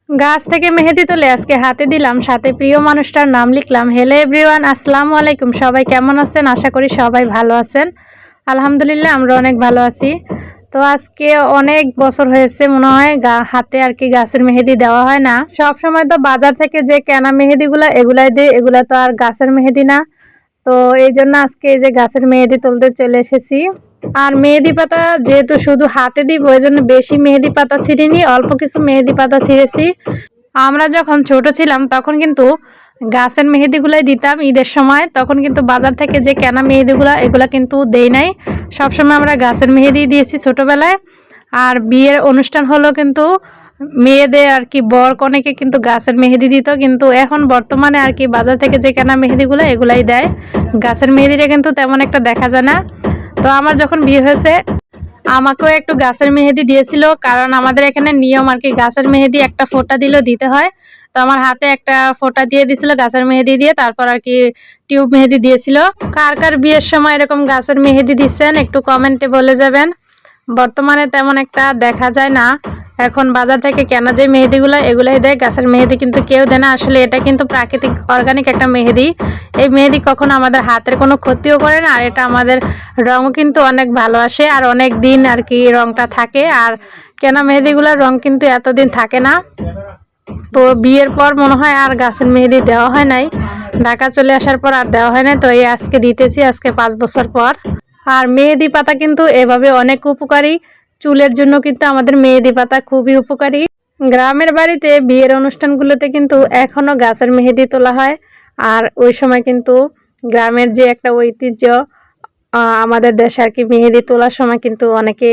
গাছ থেকে মেহেদি তুলে আজকে হাতে দিলাম, সাথে প্রিয় মানুষটার নাম লিখলাম। হ্যালো এভরিওয়ান, আসসালামু আলাইকুম। সবাই কেমন আছেন? আশা করি সবাই ভালো আছেন। আলহামদুলিল্লাহ আমরা অনেক ভালো আছি। তো আজকে অনেক বছর হয়েছে মনে হয় হাতে আর কি গাছের মেহেদি দেওয়া হয় না। সব সময় তো বাজার থেকে যে কেনা মেহেদিগুলা এগুলাই দিই, এগুলা তো আর গাছের মেহেদি না। তো এই জন্য আজকে এই যে গাছের মেহেদি তুলতে চলে এসেছি। আর মেহেদি পাতা যেহেতু শুধু হাতে দিব, ওই জন্য বেশি মেহেদি পাতা ছিঁড়িনি, অল্প কিছু মেহেদি পাতা ছিঁড়েছি। আমরা যখন ছোট ছিলাম তখন কিন্তু গাছের মেহেদিগুলাই দিতাম ঈদের সময়। তখন কিন্তু বাজার থেকে যে কেনা মেহেদিগুলা এগুলা কিন্তু দেই নাই, সবসময় আমরা গাছের মেহেদি দিয়েছি ছোটবেলায়। আর বিয়ের অনুষ্ঠান হলো কিন্তু মেয়েদের আর কি বর কনেকে কিন্তু গাছের মেহেদি দিত, কিন্তু এখন বর্তমানে আর কি বাজার থেকে যে কেনা মেহেদিগুলো এগুলাই দেয়। গাছের মেহেদিটা কিন্তু তেমন একটা দেখা যায় না। তো আমার যখন বিয়ে হয়েছে আমাকেও একটু গাছের মেহেদি দিয়েছিল, কারণ আমাদের এখানে নিয়ম আর কি গাছের মেহেদি একটা ফোঁটা দিলেও দিতে হয়। তো আমার হাতে একটা ফোঁটা দিয়ে দিছিল গাছের মেহেদি দিয়ে, তারপর আর কি টিউব মেহেদি দিয়েছিল। কার কার বিয়ের সময় এরকম গাছের মেহেদি দিচ্ছেন একটু কমেন্টে বলে যাবেন। বর্তমানে তেমন একটা দেখা যায় না, এখন বাজার থেকে কেনা যে মেহেদিগুলো এগুলাই দেয়, গাছের মেহেদি কিন্তু কেউ দেয় না। আসলে এটা কিন্তু প্রাকৃতিক অর্গানিক একটা মেহেদি। এই মেহেদি কখনো আমাদের হাতের কোনো ক্ষতিও করে না, আর এটা আমাদের রঙও কিন্তু অনেক ভালো আসে, আর অনেক দিন আর কি রঙটা থাকে। আর কেনা মেহেদিগুলোর রঙ কিন্তু এতদিন থাকে না। তো বিয়ের পর মনে হয় আর গাছের মেহেদি দেওয়া হয় নাই, ঢাকা চলে আসার পর আর দেওয়া হয় নাই। তো এই আজকে দিতেছি, আজকে 5 বছর পর। আর মেহেদি পাতা কিন্তু এভাবে অনেক উপকারী, চুলের জন্য কিন্তু আমাদের মেহেদি পাতা খুবই উপকারী। গ্রামের বাড়িতে বিয়ের অনুষ্ঠানগুলোতে কিন্তু এখনো গাছের মেহেদি তোলা হয়। আর ওই সময় কিন্তু গ্রামের যে একটা ঐতিহ্য, আমাদের দেশে আর কি মেহেদি তোলার সময় কিন্তু অনেকে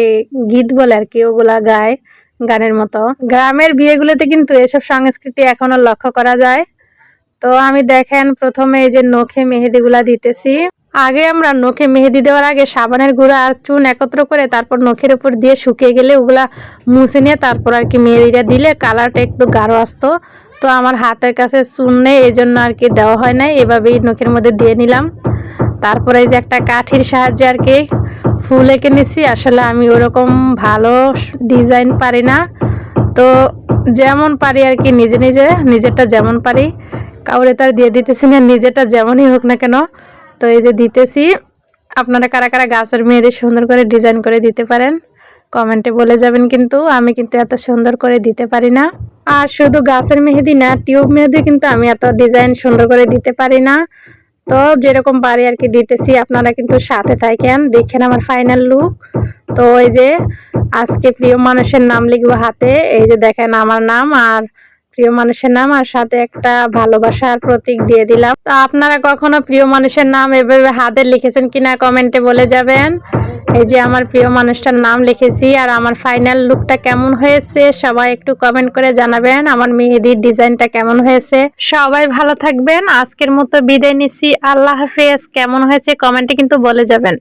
গীত বলে আর কি, ওগুলা গায় গানের মতো। গ্রামের বিয়েগুলোতে কিন্তু এসব সংস্কৃতি এখনো লক্ষ্য করা যায়। তো আমি দেখেন প্রথমে এই যে নখে মেহেদিগুলা দিতেছি। আগে আমরা নখে মেহেদি দেওয়ার আগে সাবানের গুঁড়া আর চুন একত্র করে তারপর নখের উপর দিয়ে শুকিয়ে গেলে ওগুলা মুছে নিয়ে তারপর আর কি মেহেদিটা দিলে কালারটা একটু গাঢ় আসতো। তো আমার হাতের কাছে চুন নেই, এই জন্য আর কি দেওয়া হয় নাই, এভাবেই নখের মধ্যে দিয়ে নিলাম। তারপরে এই যে একটা কাঠির সাহায্যে আর কি ফুল এঁকে নিছি। আসলে আমি ওরকম ভালো ডিজাইন পারি না, তো যেমন পারি আর কি নিজে নিজে নিজেরটা যেমন পারি, কাউরে তার দিয়ে দিতেছি না, নিজেরটা যেমনই হোক না কেন। তো এই যে দিতেছি। আপনারা কারা কারা গাছের মেহেদি সুন্দর করে ডিজাইন করে দিতে পারেন কমেন্টে বলে যাবেন। কিন্তু আমি কিন্তু এত সুন্দর করে দিতে পারি না। আর শুধু গাছের মেহেদি না, টিউব মেহেদি কিন্তু আমি এত ডিজাইন সুন্দর করে দিতে পারি না। তো যেরকম পারি আর কি দিতেছি, আপনারা কিন্তু সাথে থাকেন, দেখেন আমার ফাইনাল লুক। তো এই যে আজকে প্রিয় মানুষের নাম লিখবো হাতে, এই যে দেখেন আমার নাম আর প্রিয় মানুষের নাম, আর সাথে একটা ভালোবাসার প্রতীক দিয়ে দিলাম। তো আপনারা কখনো প্রিয় মানুষের নাম এভাবে হাতে লিখেছেন কিনা কমেন্টে বলে যাবেন। এই যে আমার প্রিয় মানুষটার নাম লিখেছি, আর আমার ফাইনাল লুকটা কেমন হয়েছে সবাই একটু কমেন্ট করে জানাবেন। আমার মেহেদির ডিজাইনটা কেমন হয়েছে। সবাই ভালো থাকবেন, আজকের মতো বিদায় নিচ্ছি, আল্লাহ হাফেজ। কেমন হয়েছে কমেন্টে কিন্তু বলে যাবেন।